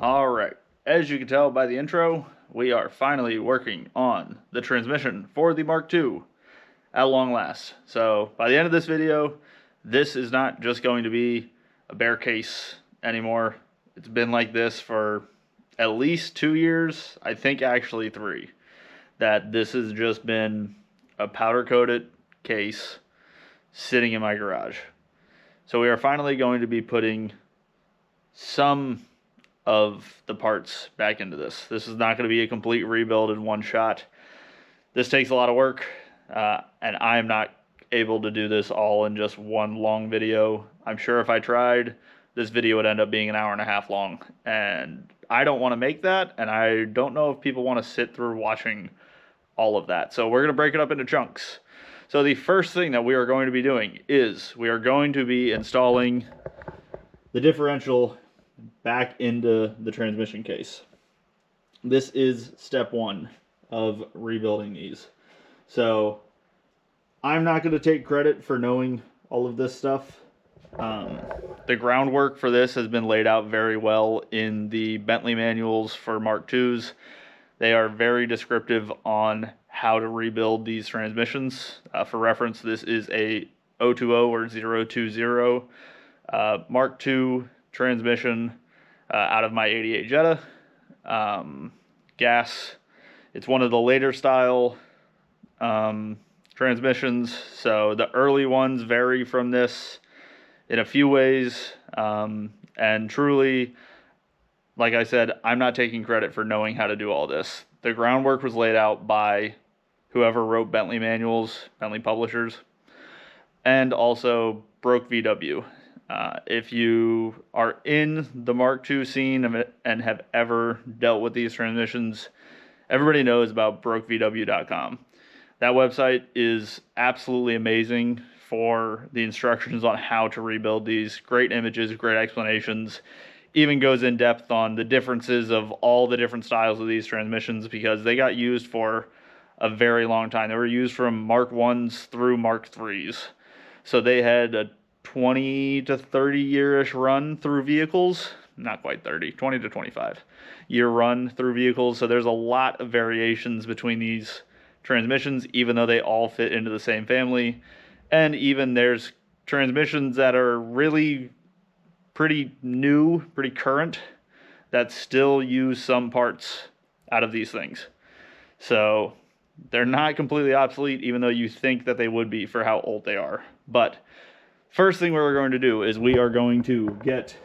Alright, as you can tell by the intro, we are finally working on the transmission for the Mark II at long last. So by the end of this video, this is not just going to be a bare case anymore. It's been like this for at least 2 years, I think actually 3, that this has just been a powder coated case sitting in my garage. So we are finally going to be putting some of the parts back into this. This is not going to be a complete rebuild in one shot. This takes a lot of work, and I'm not able to do this all in just one long video. I'm sure if I tried, this video would end up being an hour and a half long, and I don't want to make that, and I don't know if people want to sit through watching all of that. So we're going to break it up into chunks. So the first thing that we are going to be doing is we are going to be installing the differential back into the transmission case. This is step 1 of rebuilding these. So I'm not going to take credit for knowing all of this stuff. The groundwork for this has been laid out very well in the Bentley manuals for Mark IIs. They are very descriptive on how to rebuild these transmissions. For reference, this is a 020 or 020 Mark II transmission out of my 88 Jetta. Gas. It's one of the later style transmissions, so the early ones vary from this in a few ways, and truly, like I said, I'm not taking credit for knowing how to do all this. The groundwork was laid out by whoever wrote Bentley manuals, Bentley publishers, and also Broke VW. If you are in the Mark II scene and have ever dealt with these transmissions, everybody knows about brokevw.com. That website is absolutely amazing for the instructions on how to rebuild these. Great images, great explanations. Even goes in depth on the differences of all the different styles of these transmissions because they got used for a very long time. They were used from Mark I's through Mark III's. So they had a 20 to 30 year-ish run through vehicles. Not quite 30, 20 to 25 year run through vehicles. So there's a lot of variations between these transmissions, even though they all fit into the same family. And even there's transmissions that are really pretty new, pretty current, that still use some parts out of these things. So they're not completely obsolete, even though you think that they would be for how old they are. But first thing we're going to do is we are going to get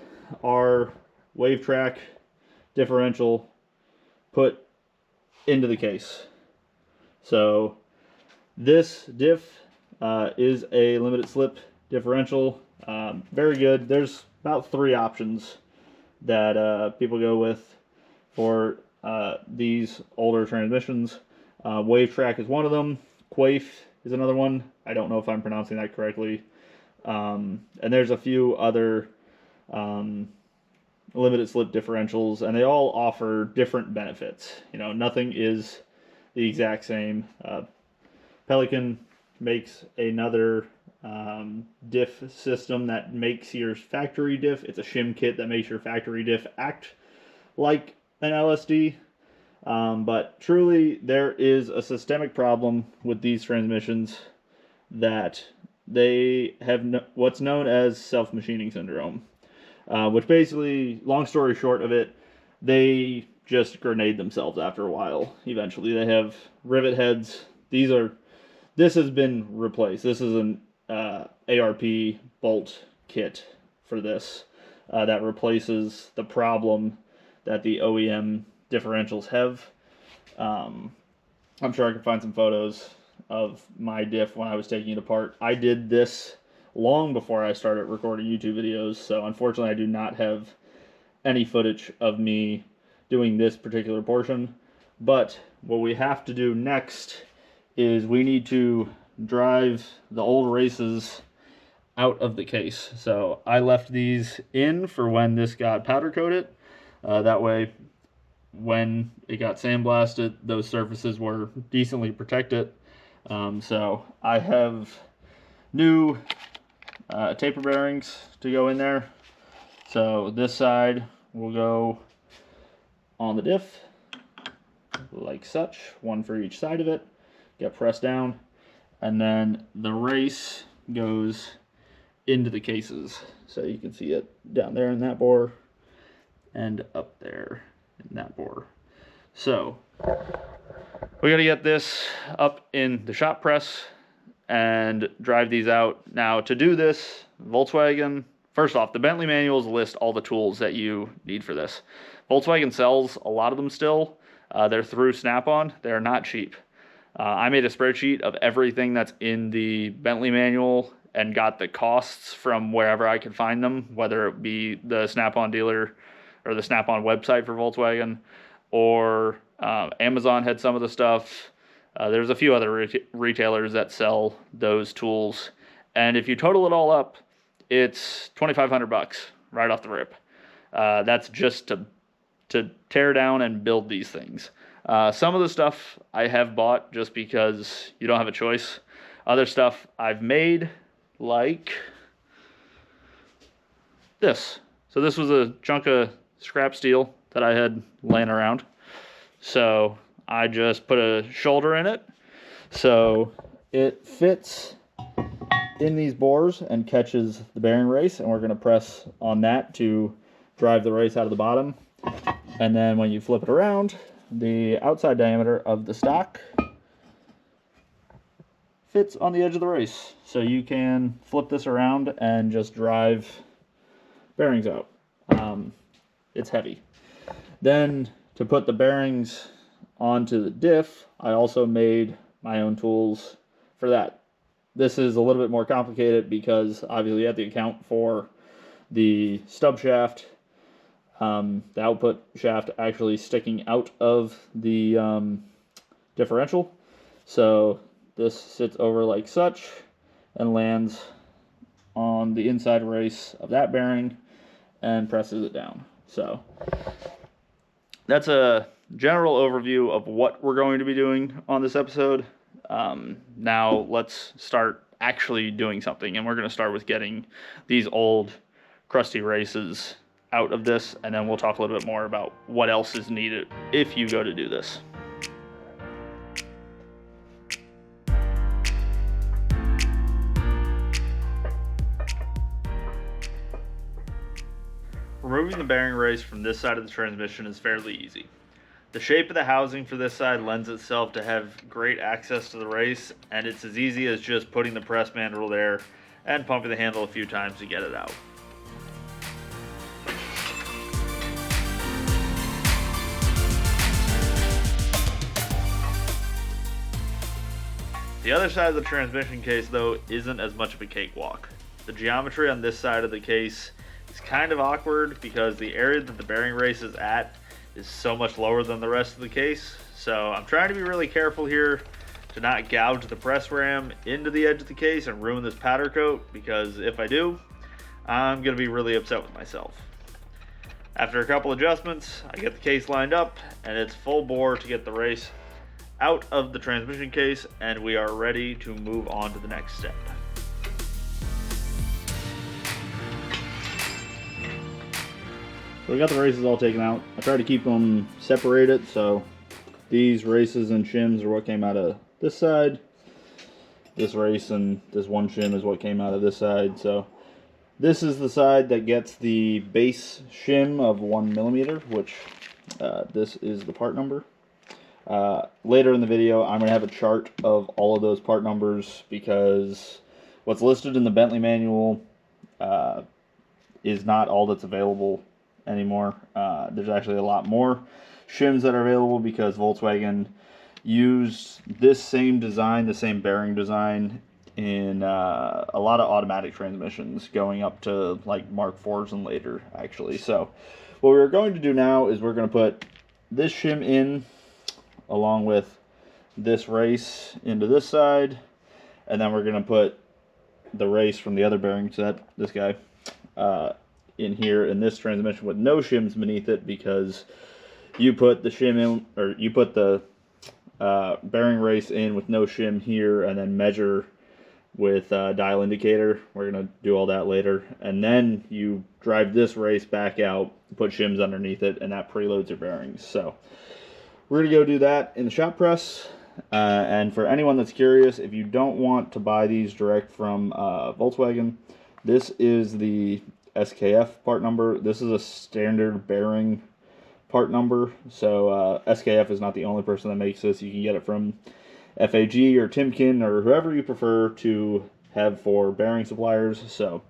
our Wavetrac differential put into the case. So this diff is a limited slip differential. Very good. There's about 3 options that people go with for these older transmissions. Wavetrac is one of them. Quaif is another one. I don't know if I'm pronouncing that correctly. And there's a few other limited slip differentials, and they all offer different benefits. You know, nothing is the exact same. Pelican makes another diff system that makes your factory diff. It's a shim kit that makes your factory diff act like an LSD. But truly, there is a systemic problem with these transmissions that they have what's known as self-machining syndrome, which basically, long story short of it, they just grenade themselves after a while. Eventually, they have rivet heads. This has been replaced. This is an ARP bolt kit for this that replaces the problem that the OEM differentials have. I'm sure I can find some photos of my diff when I was taking it apart. I did this long before I started recording YouTube videos, so unfortunately I do not have any footage of me doing this particular portion. But what we have to do next is we need to drive the old races out of the case. So I left these in for when this got powder coated. That way, when it got sandblasted, those surfaces were decently protected. So I have new taper bearings to go in there. So this side will go on the diff, like such, one for each side of it, get pressed down, and then the race goes into the cases. So you can see it down there in that bore and up there in that bore. So we got to get this up in the shop press and drive these out. Now to do this, Volkswagen, first off, the Bentley manuals list all the tools that you need for this. Volkswagen sells a lot of them still. They're through Snap-on. They're not cheap. I made a spreadsheet of everything that's in the Bentley manual and got the costs from wherever I could find them, whether it be the Snap-on dealer or the Snap-on website for Volkswagen, or Amazon had some of the stuff. There's a few other retailers that sell those tools. And if you total it all up, it's $2,500 right off the rip. That's just to tear down and build these things. Some of the stuff I have bought just because you don't have a choice. Other stuff I've made, like this. So this was a chunk of scrap steel that I had laying around. So I just put a shoulder in it. So it fits in these bores and catches the bearing race. And we're going to press on that to drive the race out of the bottom. And then when you flip it around, the outside diameter of the stock fits on the edge of the race. So you can flip this around and just drive bearings out. It's heavy. Then to put the bearings onto the diff, I also made my own tools for that. This is a little bit more complicated because obviously you have to account for the stub shaft, the output shaft actually sticking out of the differential. So this sits over like such and lands on the inside race of that bearing and presses it down. So that's a general overview of what we're going to be doing on this episode. Now let's start actually doing something, and we're going to start with getting these old crusty races out of this, and then we'll talk a little bit more about what else is needed if you go to do this. Removing the bearing race from this side of the transmission is fairly easy. The shape of the housing for this side lends itself to have great access to the race, and it's as easy as just putting the press mandrel there and pumping the handle a few times to get it out. The other side of the transmission case, though, isn't as much of a cakewalk. The geometry on this side of the case is kind of awkward because the area that the bearing race is at is so much lower than the rest of the case. So I'm trying to be really careful here to not gouge the press ram into the edge of the case and ruin this powder coat, because if I do, I'm going to be really upset with myself. After a couple adjustments, I get the case lined up and it's full bore to get the race out of the transmission case, and we are ready to move on to the next step. So we got the races all taken out. I tried to keep them separated, so these races and shims are what came out of this side. This race and this one shim is what came out of this side. So this is the side that gets the base shim of 1 millimeter, which this is the part number. Later in the video, I'm going to have a chart of all of those part numbers, because what's listed in the Bentley manual is not all that's available anymore. There's actually a lot more shims that are available because Volkswagen used this same design, the same bearing design, in a lot of automatic transmissions going up to like Mark IVs and later, actually. So what we're going to do now is we're going to put this shim in along with this race into this side, and then we're going to put the race from the other bearing set, this guy, in here in this transmission with no shims beneath it, because you put the shim in, or you put the bearing race in with no shim here, and then measure with dial indicator. We're going to do all that later. And then you drive this race back out, put shims underneath it, and that preloads your bearings. So we're going to go do that in the shop press. And for anyone that's curious, if you don't want to buy these direct from Volkswagen, this is the SKF part number. This is a standard bearing part number. So SKF is not the only person that makes this. You can get it from FAG or Timken or whoever you prefer to have for bearing suppliers. So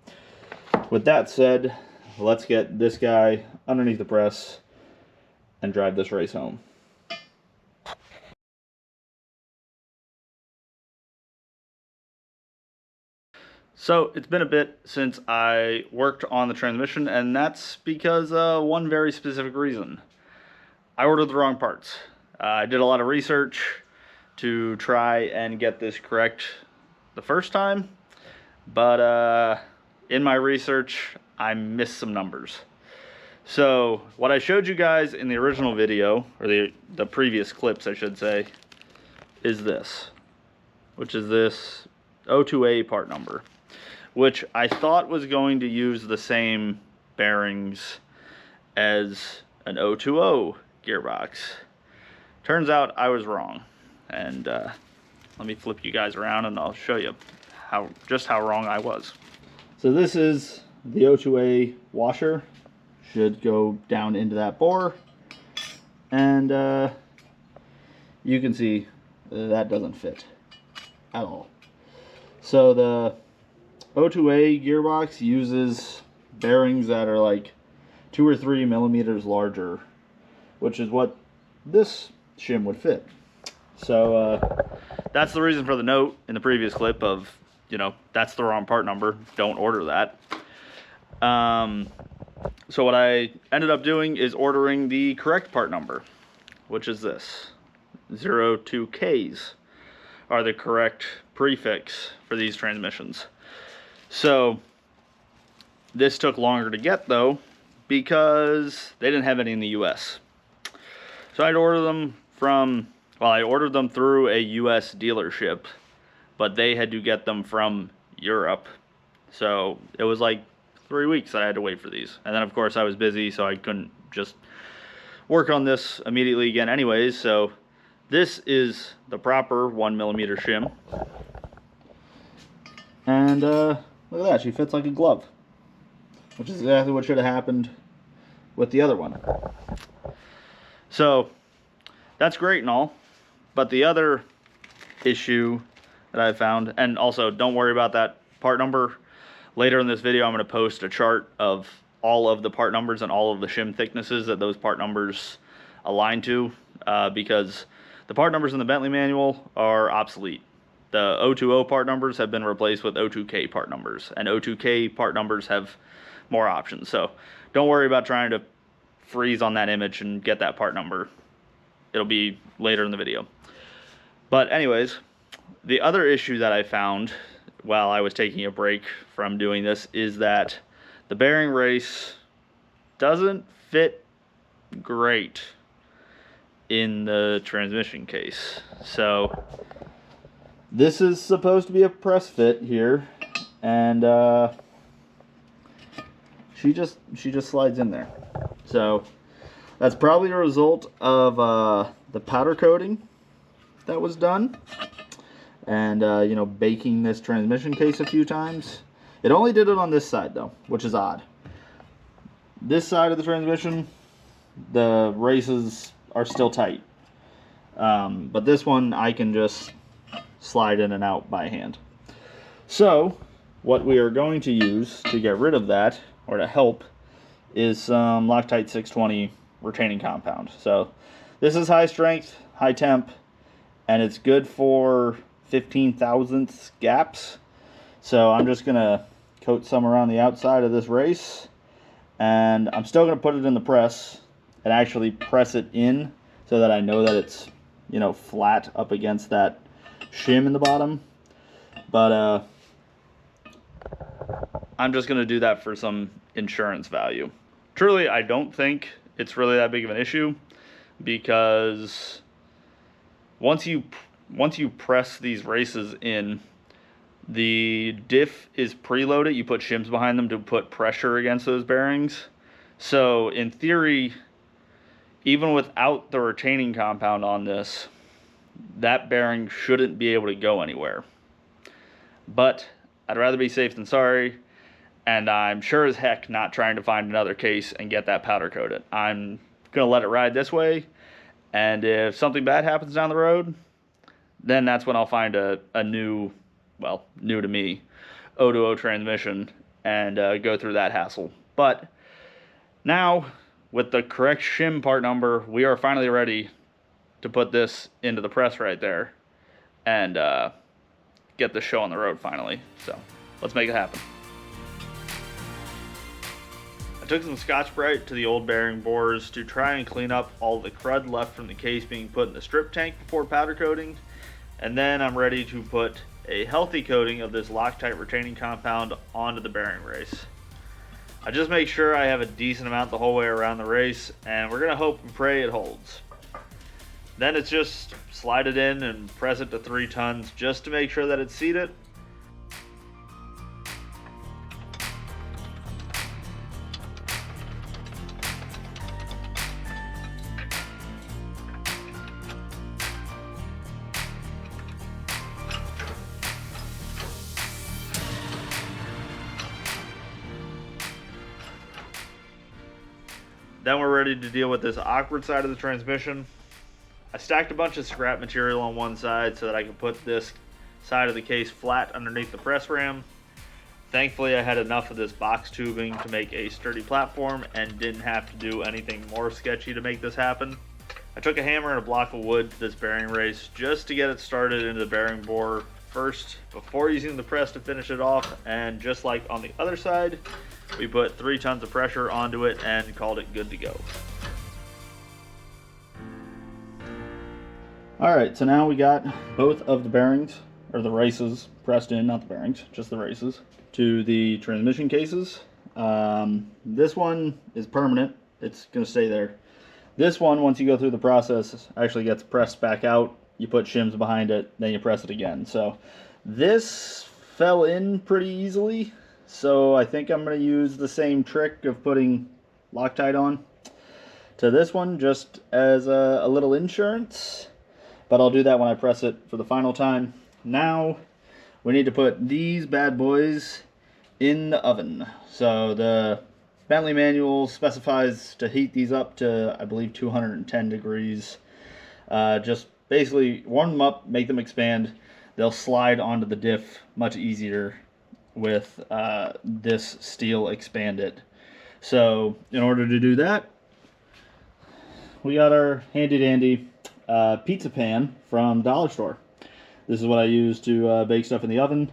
with that said, let's get this guy underneath the press and drive this race home. So it's been a bit since I worked on the transmission, and that's because one very specific reason. I ordered the wrong parts. I did a lot of research to try and get this correct the first time, but in my research I missed some numbers. So what I showed you guys in the original video, or the previous clips I should say, is this, which is this O2A part number, which I thought was going to use the same bearings as an O2O gearbox. Turns out I was wrong. And let me flip you guys around and I'll show you just how wrong I was. So this is the O2A washer. Should go down into that bore. And you can see that doesn't fit at all. So the O2A gearbox uses bearings that are like 2 or 3 millimeters larger, which is what this shim would fit. So that's the reason for the note in the previous clip of, you know, that's the wrong part number, don't order that. So what I ended up doing is ordering the correct part number, which is this. 02Ks are the correct prefix for these transmissions. So this took longer to get though, because they didn't have any in the US. So I'd order them from, well, I ordered them through a US dealership, but they had to get them from Europe. So it was like 3 weeks that I had to wait for these. And then of course I was busy, so I couldn't just work on this immediately again anyways. So this is the proper 1mm shim. And look at that, she fits like a glove, which is exactly what should have happened with the other one. So that's great and all, but the other issue that I found, and also don't worry about that part number. Later in this video, I'm going to post a chart of all of the part numbers and all of the shim thicknesses that those part numbers align to, because the part numbers in the Bentley manual are obsolete. The O2O part numbers have been replaced with O2K part numbers, and O2K part numbers have more options. So don't worry about trying to freeze on that image and get that part number. It'll be later in the video. But anyways, the other issue that I found while I was taking a break from doing this is that the bearing race doesn't fit great in the transmission case. So this is supposed to be a press fit here, and she just slides in there. So that's probably a result of the powder coating that was done, and you know, baking this transmission case a few times. It only did it on this side though, which is odd. This side of the transmission, the races are still tight, but this one I can just slide in and out by hand. So what we are going to use to get rid of that, or to help, is some Loctite 620 retaining compound. So this is high strength, high temp, and it's good for 15 thousandths gaps. So I'm just gonna coat some around the outside of this race, and I'm still gonna put it in the press and actually press it in so that I know that it's, you know, flat up against that shim in the bottom. But I'm just gonna do that for some insurance value. Truly, I don't think it's really that big of an issue, because once you press these races in, The diff is preloaded. You put shims behind them to put pressure against those bearings. So in theory, even without the retaining compound on this, that bearing shouldn't be able to go anywhere. But I'd rather be safe than sorry, and I'm sure as heck not trying to find another case and get that powder coated. I'm going to let it ride this way, and if something bad happens down the road, then that's when I'll find a new, well, new to me, O2O transmission and go through that hassle. But now, with the correct shim part number, we are finally ready to put this into the press right there and get this show on the road finally. So let's make it happen. I took some Scotch-Brite to the old bearing bores to try and clean up all the crud left from the case being put in the strip tank before powder coating, and then I'm ready to put a healthy coating of this Loctite retaining compound onto the bearing race. I just make sure I have a decent amount the whole way around the race, and we're going to hope and pray it holds. Then it's just slide it in and press it to 3 tons just to make sure that it's seated. Then we're ready to deal with this awkward side of the transmission. I stacked a bunch of scrap material on one side so that I could put this side of the case flat underneath the press ram. Thankfully, I had enough of this box tubing to make a sturdy platform and didn't have to do anything more sketchy to make this happen. I took a hammer and a block of wood to this bearing race just to get it started into the bearing bore first before using the press to finish it off, and just like on the other side, we put 3 tons of pressure onto it and called it good to go. Alright, so now we got both of the bearings, or the races, pressed in, not the bearings, just the races, to the transmission cases. This one is permanent, it's going to stay there. This one, once you go through the process, actually gets pressed back out. You put shims behind it, then you press it again. So this fell in pretty easily. So I think I'm going to use the same trick of putting Loctite on to this one just as a little insurance. But I'll do that when I press it for the final time. Now we need to put these bad boys in the oven. So the Bentley manual specifies to heat these up to, I believe, 210 degrees. Just basically warm them up, make them expand. They'll slide onto the diff much easier with this steel expanded. So in order to do that, we got our handy dandy pizza pan from Dollar Store. This is what I use to bake stuff in the oven.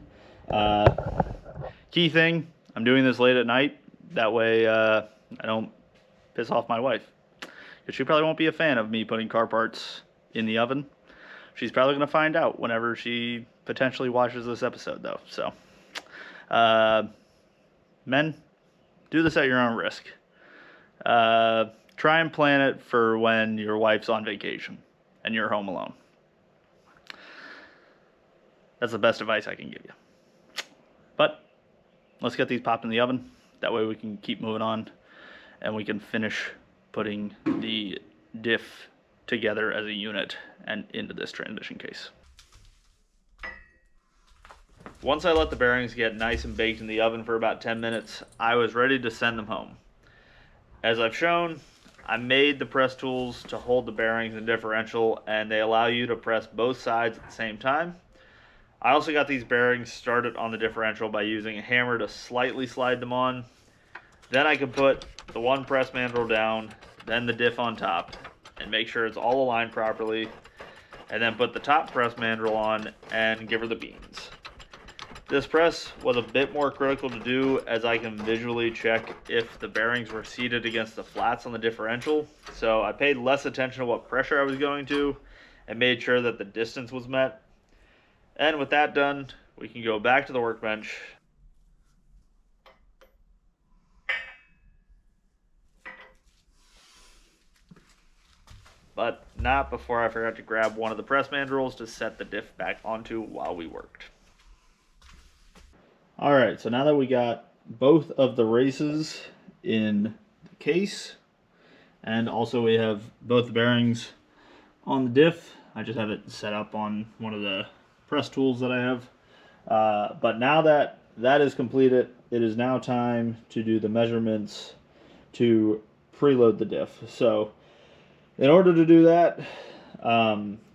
Key thing, I'm doing this late at night. That way I don't piss off my wife, because she probably won't be a fan of me putting car parts in the oven. She's probably going to find out whenever she potentially watches this episode, though. So men, do this at your own risk. Try and plan it for when your wife's on vacation and you're home alone. That's the best advice I can give you. But let's get these popped in the oven. That way we can keep moving on and we can finish putting the diff together as a unit and into this transmission case. Once I let the bearings get nice and baked in the oven for about 10 minutes, I was ready to send them home. As I've shown, I made the press tools to hold the bearings in differential, and they allow you to press both sides at the same time. I also got these bearings started on the differential by using a hammer to slightly slide them on. Then I can put the one press mandrel down, then the diff on top, and make sure it's all aligned properly, and then put the top press mandrel on and give her the beans. This press was a bit more critical to do, as I can visually check if the bearings were seated against the flats on the differential, so I paid less attention to what pressure I was going to and made sure that the distance was met. And with that done, we can go back to the workbench. But not before I forgot to grab one of the press mandrels to set the diff back onto while we worked. All right, so now that we got both of the races in the case, and also we have both the bearings on the diff, I just have it set up on one of the press tools that I have. But now that that is completed, it is now time to do the measurements to preload the diff. So in order to do that,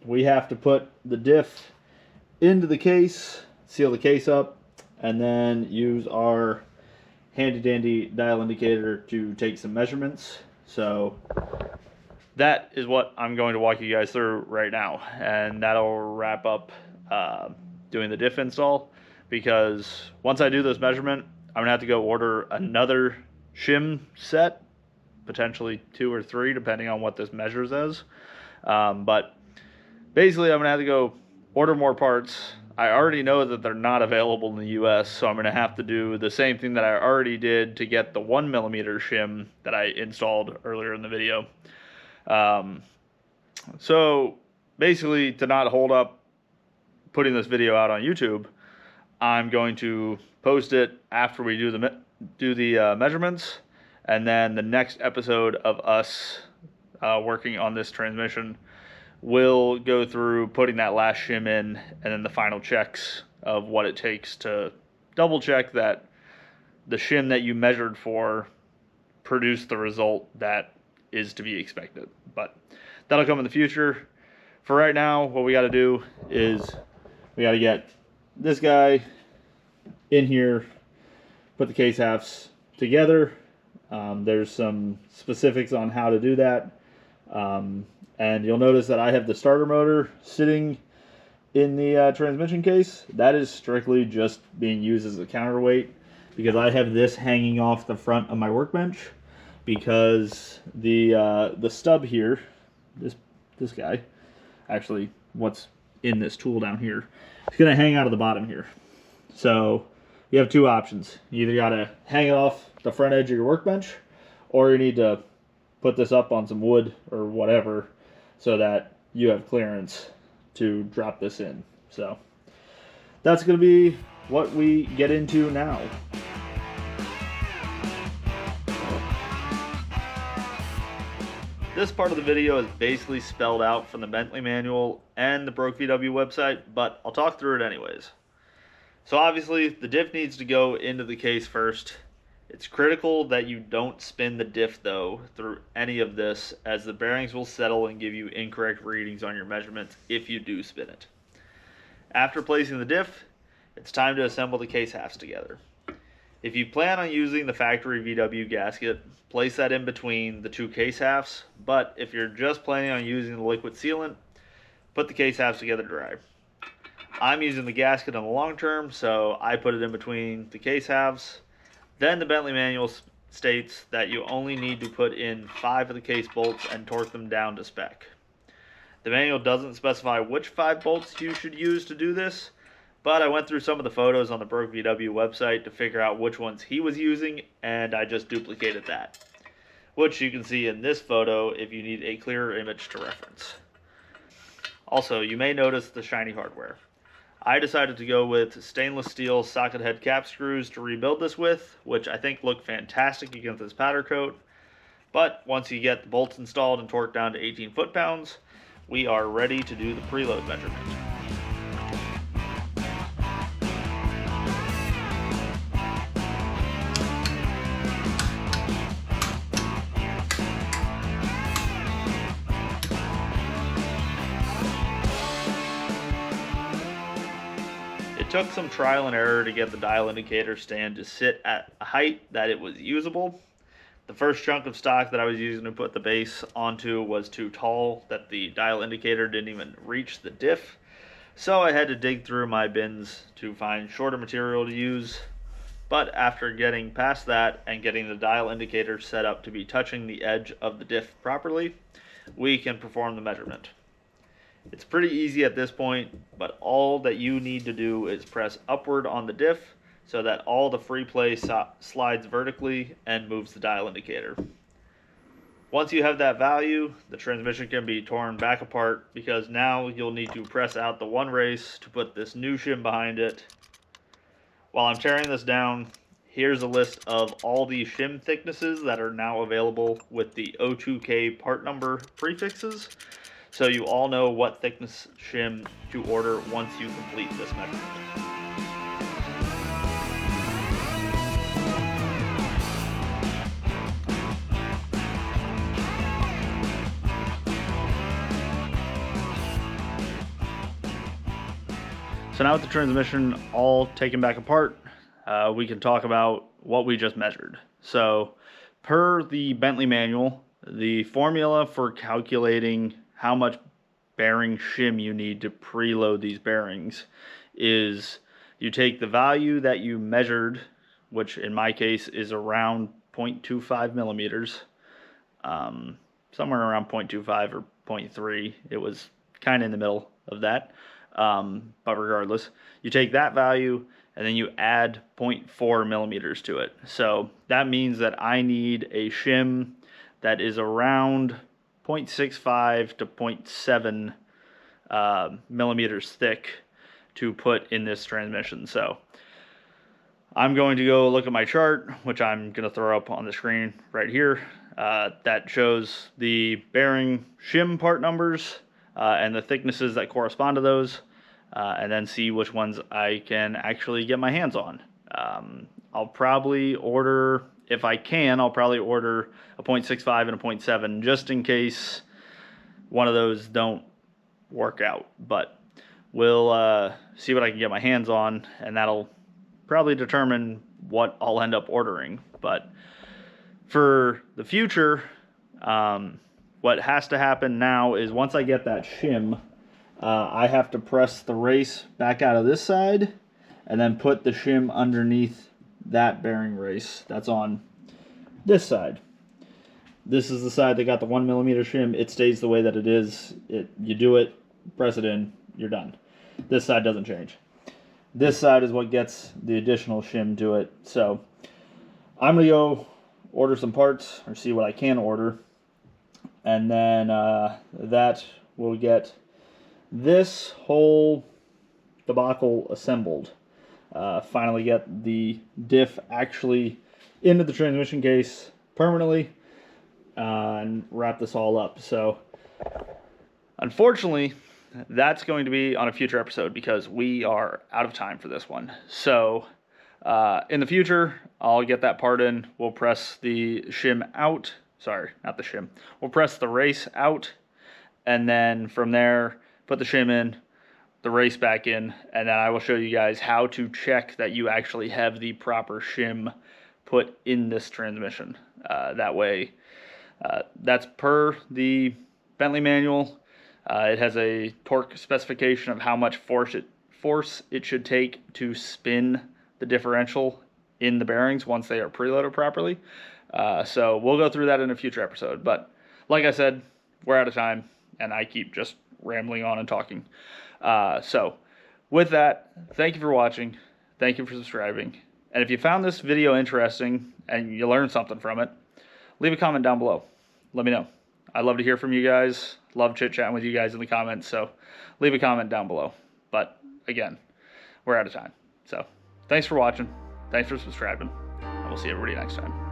we have to put the diff into the case, seal the case up, and then use our handy dandy dial indicator to take some measurements. So that is what I'm going to walk you guys through right now, and that'll wrap up doing the diff install, because once I do this measurement, I'm gonna have to go order another shim set, potentially 2 or 3 depending on what this measures as. But basically I'm gonna have to go order more parts. I already know that they're not available in the US, so I'm gonna have to do the same thing that I already did to get the 1mm shim that I installed earlier in the video. So basically, to not hold up putting this video out on YouTube, I'm going to post it after we do the measurements, and then the next episode of us working on this transmission will go through putting that last shim in, and then the final checks of what it takes to double check that the shim that you measured for produced the result that is to be expected. But that'll come in the future. For right now, what we got to do is we got to get this guy in here, put the case halves together. There's some specifics on how to do that. And you'll notice that I have the starter motor sitting in the transmission case. That is strictly just being used as a counterweight, because I have this hanging off the front of my workbench, because the stub here, this guy, actually what's in this tool down here, it's going to hang out of the bottom here. So you have 2 options. You either got to hang it off the front edge of your workbench, or you need to put this up on some wood or whatever so that you have clearance to drop this in. So that's going to be what we get into now. This part of the video is basically spelled out from the Bentley manual and the Broke VW website, but I'll talk through it anyways. So obviously the diff needs to go into the case first. It's critical that you don't spin the diff though through any of this, as the bearings will settle and give you incorrect readings on your measurements if you do spin it. After placing the diff, it's time to assemble the case halves together. If you plan on using the factory VW gasket, place that in between the 2 case halves, but if you're just planning on using the liquid sealant, put the case halves together dry. I'm using the gasket in the long term, so I put it in between the case halves. Then the Bentley manual states that you only need to put in 5 of the case bolts and torque them down to spec. The manual doesn't specify which 5 bolts you should use to do this, but I went through some of the photos on the Broke VW website to figure out which ones he was using, and I just duplicated that, which you can see in this photo if you need a clearer image to reference. Also, you may notice the shiny hardware. I decided to go with stainless steel socket head cap screws to rebuild this with, which I think look fantastic against this powder coat. But once you get the bolts installed and torqued down to 18 foot-pounds, we are ready to do the preload measurement. It took some trial and error to get the dial indicator stand to sit at a height that it was usable. The first chunk of stock that I was using to put the base onto was too tall, that the dial indicator didn't even reach the diff, so I had to dig through my bins to find shorter material to use. But after getting past that and getting the dial indicator set up to be touching the edge of the diff properly, we can perform the measurement. It's pretty easy at this point, but all that you need to do is press upward on the diff so that all the free play slides vertically and moves the dial indicator. Once you have that value, the transmission can be torn back apart, because now you'll need to press out the one race to put this new shim behind it, while I'm tearing this down, here's a list of all the shim thicknesses that are now available with the O2K part number prefixes, so you all know what thickness shim to order once you complete this measurement. So now with the transmission all taken back apart, we can talk about what we just measured. So per the Bentley manual, the formula for calculating how much bearing shim you need to preload these bearings is you take the value that you measured, which in my case is around 0.25 millimeters, somewhere around 0.25 or 0.3. It was kind of in the middle of that. But regardless, you take that value and then you add 0.4 millimeters to it. So that means that I need a shim that is around 0.65 to 0.7 millimeters thick to put in this transmission. So I'm going to go look at my chart, which I'm going to throw up on the screen right here. That shows the bearing shim part numbers and the thicknesses that correspond to those, and then see which ones I can actually get my hands on. I'll probably order, if I can, I'll probably order a 0.65 and a 0.7 just in case one of those don't work out. But we'll see what I can get my hands on, and that'll probably determine what I'll end up ordering. But for the future, what has to happen now is once I get that shim, I have to press the race back out of this side and then put the shim underneath that bearing race that's on this side. This is the side that got the 1 millimeter shim. It stays the way that it is. You do it, press it in, you're done. This side doesn't change. This side is what gets the additional shim to it. So I'm going to go order some parts or see what I can order. And then that will get this whole debacle assembled. Finally get the diff actually into the transmission case permanently and wrap this all up. So unfortunately, that's going to be on a future episode because we are out of time for this one. So in the future, I'll get that part in. We'll press the shim out. Sorry, not the shim. We'll press the race out, and then from there, put the shim in, the race back in, and then I will show you guys how to check that you actually have the proper shim put in this transmission. That way, that's per the Bentley manual. It has a torque specification of how much force it should take to spin the differential in the bearings once they are preloaded properly. So we'll go through that in a future episode. But like I said, we're out of time, and I keep just rambling on and talking. So with that, thank you for watching. Thank you for subscribing. And if you found this video interesting and you learned something from it, leave a comment down below. Let me know. I love to hear from you guys. Love chit-chatting with you guys in the comments. So leave a comment down below. But again, we're out of time. So thanks for watching. Thanks for subscribing. And we'll see everybody next time.